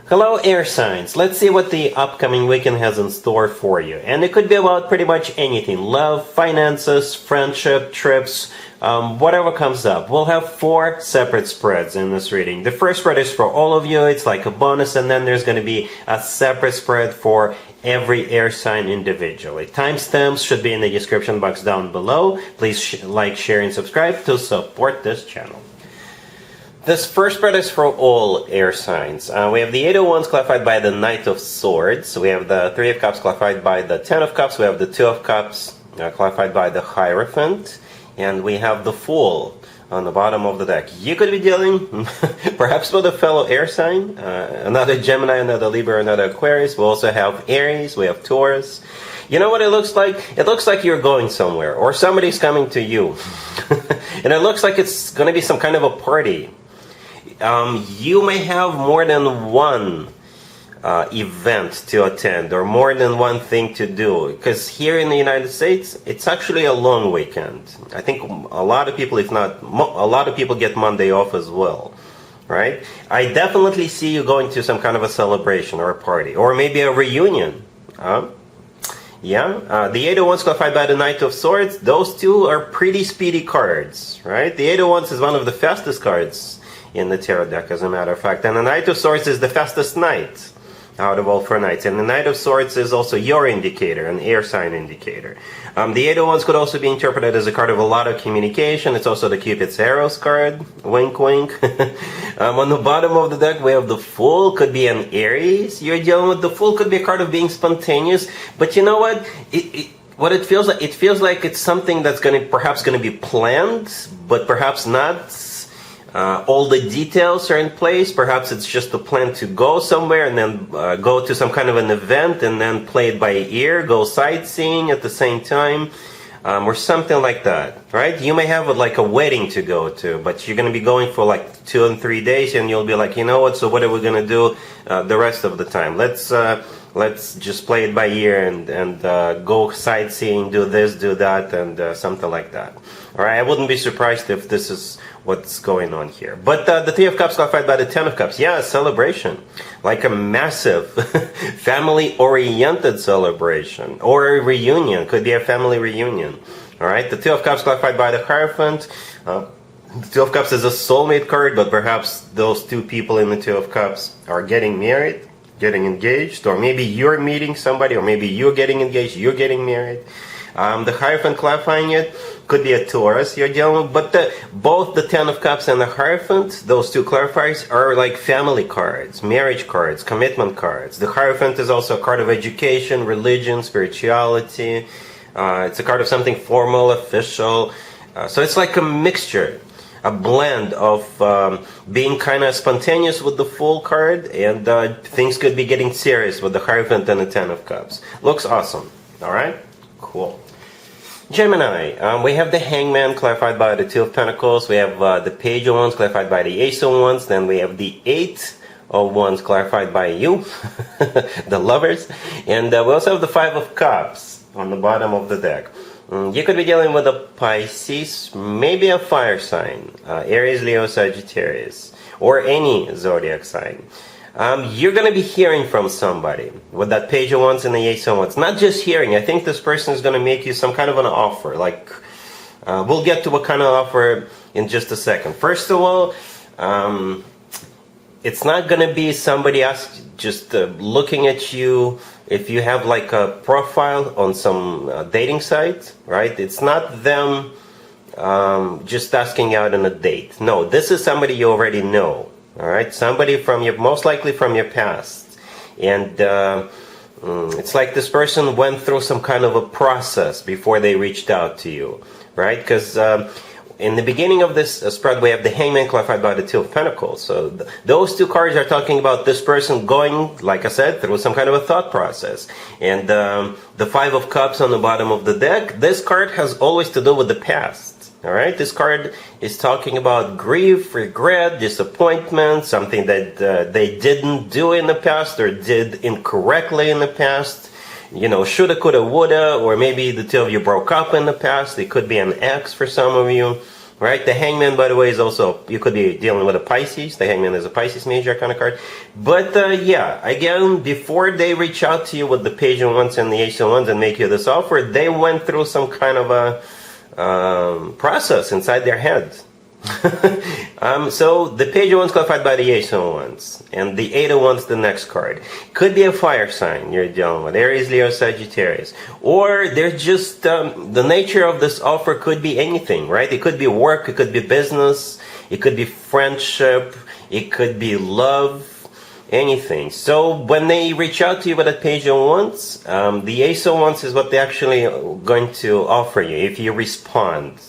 Hello air signs, let's see what the upcoming weekend has in store for you. And it could be about pretty much anything. Love, finances, friendship, trips, whatever comes up. We'll have 4 separate spreads in this reading. The first spread is for all of you, it's like a bonus, and then there's going to be a separate spread for every air sign individually. Timestamps should be in the description box down below. Please like, share, and subscribe to support this channel. This first spread is for all air signs. We have the 8 of Wands clarified by the Knight of Swords. We have the 3 of Cups clarified by the 10 of Cups. We have the 2 of Cups clarified by the Hierophant. And we have the Fool on the bottom of the deck. You could be dealing perhaps with a fellow air sign, another Gemini, another Libra, another Aquarius. We also have Aries, we have Taurus. You know what it looks like? It looks like you're going somewhere, or somebody's coming to you. And it looks like it's going to be some kind of a party. You may have more than one event to attend, or more than one thing to do, because here in the United States it's actually a long weekend. I think a lot of people, if not a lot of people, get Monday off as well, right? I definitely see you going to some kind of a celebration or a party, or maybe a reunion. The 8 of Wands clarified by the Knight of Swords. Those two are pretty speedy cards, right? The 8 of Wands is one of the fastest cards in the tarot deck, as a matter of fact, and the Knight of Swords is the fastest knight out of all 4 knights, and the Knight of Swords is also your indicator, an air sign indicator. The 8 of Wands could also be interpreted as a card of a lot of communication. It's also the Cupid's arrows card, wink wink. On the bottom of the deck we have the Fool, could be an Aries. You're dealing with the Fool, could be a card of being spontaneous, but you know what? What it feels like it's something that's perhaps going to be planned, but perhaps not. All the details are in place. Perhaps it's just a plan to go somewhere and then go to some kind of an event and then play it by ear, go sightseeing at the same time, or something like that, right? You may have like a wedding to go to, but you're going to be going for like 2 and 3 days, and you'll be like, you know what, so what are we going to do the rest of the time? Let's just play it by ear and go sightseeing, do this, do that, and something like that. All right, I wouldn't be surprised if this is what's going on here. But the 3 of Cups clarified by the 10 of Cups. Yeah, a celebration. Like a massive family-oriented celebration. Or a reunion. Could be a family reunion. All right, the 2 of Cups clarified by the Hierophant. The 2 of Cups is a soulmate card, but perhaps those 2 people in the 2 of Cups are getting married, getting engaged, or maybe you're meeting somebody, or maybe you're getting engaged, you're getting married. The Hierophant clarifying it could be a Taurus you're dealing with, but both the 10 of Cups and the Hierophant, those 2 clarifiers, are like family cards, marriage cards, commitment cards. The Hierophant is also a card of education, religion, spirituality. It's a card of something formal, official. So it's like a mixture, a blend of being kind of spontaneous with the Fool card, and things could be getting serious with the Hierophant and the 10 of Cups. Looks awesome. All right? Cool. Gemini, we have the Hangman clarified by the 2 of Pentacles. We have the Page of Wands clarified by the Ace of Wands. Then we have the 8 of Wands clarified by you, the Lovers. And we also have the 5 of Cups on the bottom of the deck. You could be dealing with a Pisces, maybe a fire sign, Aries, Leo, Sagittarius, or any zodiac sign. You're going to be hearing from somebody with that Page of Wands and the Ace of Wands. Not just hearing. I think this person is going to make you some kind of an offer. Like, we'll get to what kind of offer in just a second. First of all, it's not going to be somebody else just looking at you. If you have like a profile on some dating site, right? It's not them just asking you out on a date. No, this is somebody you already know. All right, somebody from your, most likely from your past, and it's like this person went through some kind of a process before they reached out to you, right? Because in the beginning of this spread, we have the Hangman clarified by the 2 of Pentacles. So those 2 cards are talking about this person going, like I said, through some kind of a thought process. And the 5 of Cups on the bottom of the deck, this card has always to do with the past. All right, this card is talking about grief, regret, disappointment, something that they didn't do in the past or did incorrectly in the past. You know, shoulda, coulda, woulda, or maybe the 2 of you broke up in the past. It could be an ex for some of you. right? The Hangman, by the way, is also, you could be dealing with a Pisces. The Hangman is a Pisces major arcana card. But yeah, again, before they reach out to you with the Page of Wands and the Ace of Wands and make you this offer, they went through some kind of a process inside their head. So the Page of Wands clarified by the Ace of Wands, and the Eight of Wands, the next card. Could be a fire sign you're dealing with, Aries, Leo, Sagittarius. Or they're just, the nature of this offer could be anything, right? It could be work, it could be business, it could be friendship, it could be love, anything. So when they reach out to you with that Page of Wands, the Ace of Wands is what they're actually going to offer you if you respond.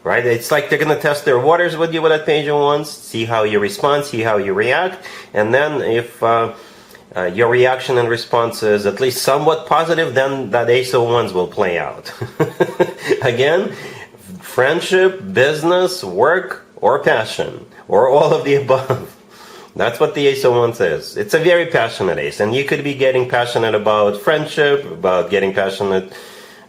Right? It's like they're going to test their waters with you with that Page of Wands, see how you respond, see how you react, and then if your reaction and response is at least somewhat positive, then that Ace of Wands will play out. Again, friendship, business, work, or passion, or all of the above. That's what the Ace of Wands is. It's a very passionate ace, and you could be getting passionate about friendship, about getting passionate.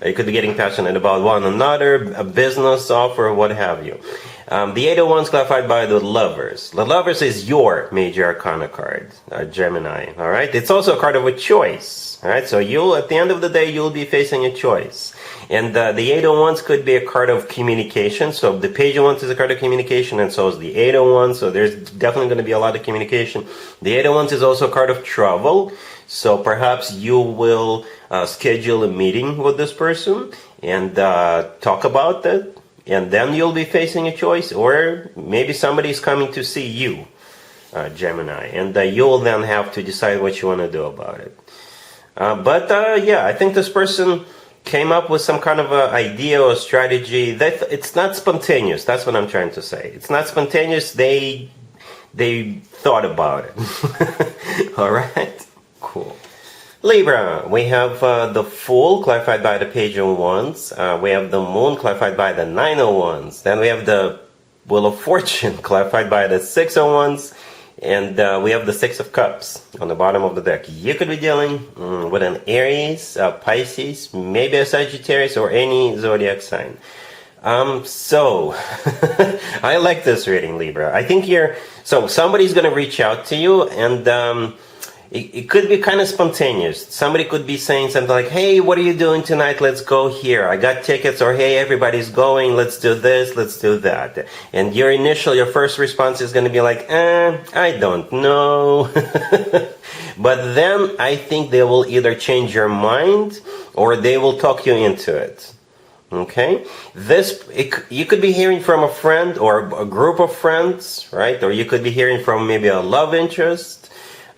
You could be getting passionate about one another, a business offer, what have you. The Eight of Wands clarified by the Lovers. The Lovers is your major arcana card, Gemini. All right. It's also a card of a choice. All right. So you'll, at the end of the day, you'll be facing a choice. And the Eight of Wands could be a card of communication. So the Page of Wands is a card of communication, and so is the Eight of Wands. So there's definitely going to be a lot of communication. The Eight of Wands is also a card of travel. So perhaps you will schedule a meeting with this person and talk about that, and then you'll be facing a choice, or maybe somebody's coming to see you, Gemini, and you'll then have to decide what you want to do about it. But yeah, I think this person came up with some kind of a idea or strategy. It's not spontaneous. That's what I'm trying to say. It's not spontaneous. They thought about it. All right. Cool. Libra, we have the Fool clarified by the Page of Wands. We have the Moon clarified by the Nine of Wands. Then we have the Wheel of Fortune clarified by the Six of Wands. And we have the Six of Cups on the bottom of the deck. You could be dealing with an Aries, Pisces, maybe a Sagittarius, or any zodiac sign. So I like this reading, Libra. I think so somebody's going to reach out to you, and it could be kind of spontaneous. Somebody could be saying something like, hey, what are you doing tonight? Let's go here. I got tickets. Or, hey, everybody's going. Let's do this. Let's do that. And your first response is going to be like, I don't know. But then I think they will either change your mind or they will talk you into it. Okay? You could be hearing from a friend or a group of friends, right? Or you could be hearing from maybe a love interest.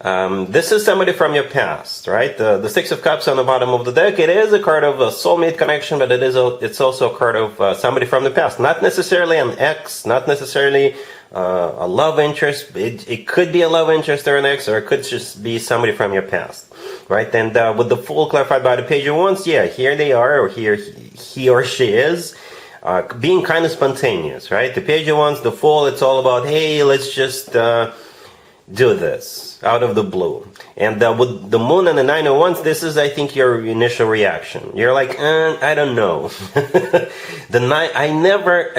This is somebody from your past, right? The Six of Cups on the bottom of the deck, it is a card of a soulmate connection, but it's also a card of somebody from the past. Not necessarily an ex, not necessarily a love interest. It could be a love interest or an ex, or it could just be somebody from your past, right? And with the Fool clarified by the Page of Wands, yeah, here they are, or here he or she is. Being kind of spontaneous, right? The Page of Wands, the Fool, it's all about, hey, let's just do this out of the blue. And with the Moon and the Nine of Wands, this is, I think, your initial reaction. You're like, I don't know. I never,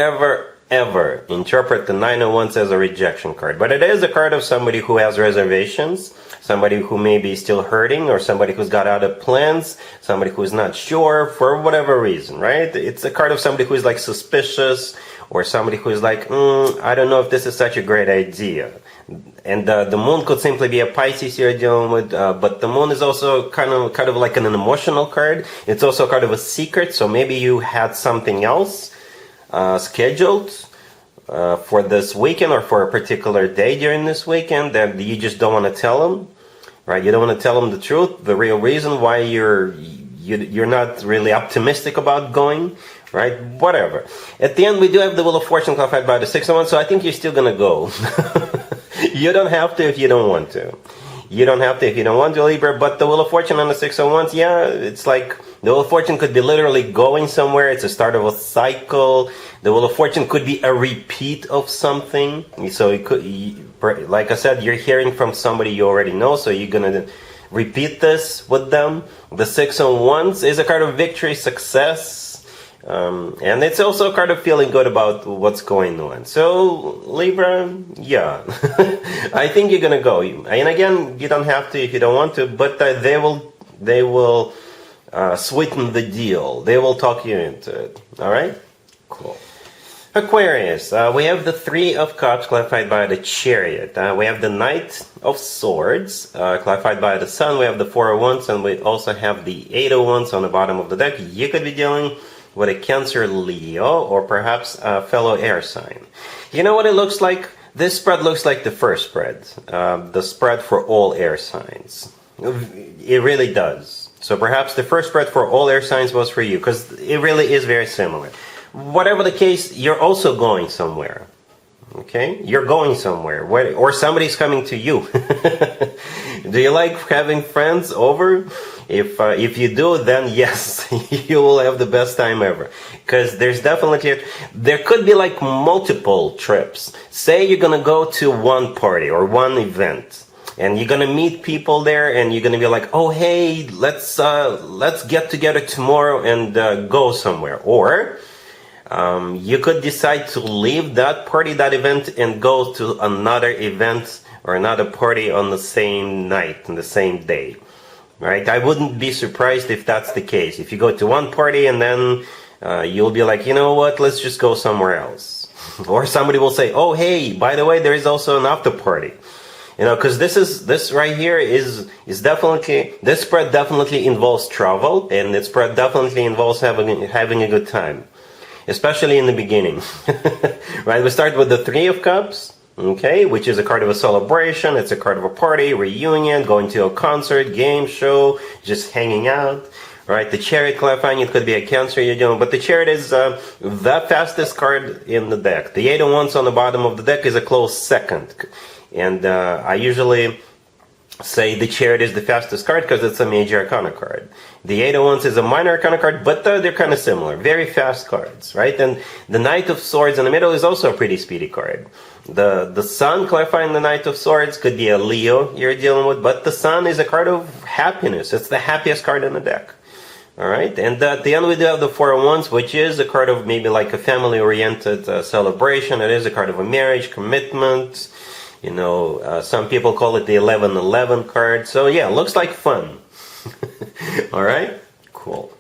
ever interpret the Nine of Wands as a rejection card. But it is a card of somebody who has reservations, somebody who may be still hurting, or somebody who's got other plans, somebody who's not sure for whatever reason, right? It's a card of somebody who is like suspicious, or somebody who is like, I don't know if this is such a great idea. And the Moon could simply be a Pisces you're dealing with, but the Moon is also kind of like an emotional card. It's also kind of a secret, so maybe you had something else scheduled for this weekend or for a particular day during this weekend that you just don't want to tell them, right? You don't want to tell them the truth, the real reason why you're not really optimistic about going, right? Whatever. At the end, we do have the Wheel of Fortune clarified by the Six of Wands, so I think you're still gonna go. You don't have to if you don't want to. You don't have to if you don't want to, Libra, but the Wheel of Fortune on the Six of Wands, yeah, it's like the Wheel of Fortune could be literally going somewhere. It's a start of a cycle. The Wheel of Fortune could be a repeat of something. So it could, like I said, you're hearing from somebody you already know, so you're gonna repeat this with them. The Six of Wands is a card of victory, success, And it's also a card of feeling good about what's going on. So, Libra, yeah, I think you're gonna go. And again, you don't have to if you don't want to, but they will sweeten the deal. They will talk you into it. All right? Cool. Aquarius, we have the Three of Cups clarified by the Chariot. We have the Knight of Swords clarified by the Sun. We have the Four of Wands, and we also have the Eight of Wands on the bottom of the deck. You could be dealing with a Cancer, Leo, or perhaps a fellow air sign. You know what it looks like? This spread looks like the first spread, the spread for all air signs. It really does. So perhaps the first spread for all air signs was for you, because it really is very similar. Whatever the case, you're also going somewhere. Okay? You're going somewhere. Or somebody's coming to you. Do you like having friends over? If you do, then yes, you will have the best time ever. Because there could be like multiple trips. Say you're gonna go to one party or one event, and you're gonna meet people there, and you're gonna be like, oh hey, let's get together tomorrow and go somewhere. Or you could decide to leave that party, that event, and go to another event or another party on the same night, on the same day. Right? I wouldn't be surprised if that's the case. If you go to one party and then you'll be like, you know what, let's just go somewhere else. Or somebody will say, oh hey, by the way, there is also an after party. You know, because this right here is definitely, this spread definitely involves travel, and this spread definitely involves having a good time. Especially in the beginning. Right, we start with the Three of Cups, okay, which is a card of a celebration. It's a card of a party, reunion, going to a concert, game, show, just hanging out. Right, the Chariot clarifying, it could be a Cancer you're doing, but the Chariot is the fastest card in the deck. The Eight of Wands on the bottom of the deck is a close second. And I usually say the Chariot is the fastest card because it's a major arcana card. The Eight of Wands is a minor arcana card, but they're kind of similar. Very fast cards, right? And the Knight of Swords in the middle is also a pretty speedy card. The Sun, clarifying the Knight of Swords, could be a Leo you're dealing with, but the Sun is a card of happiness. It's the happiest card in the deck. Alright, and at the end we do have the Four of Wands, which is a card of maybe like a family-oriented celebration. It is a card of a marriage, commitment. You know, some people call it the 11-11 card. So yeah, looks like fun. Alright, cool.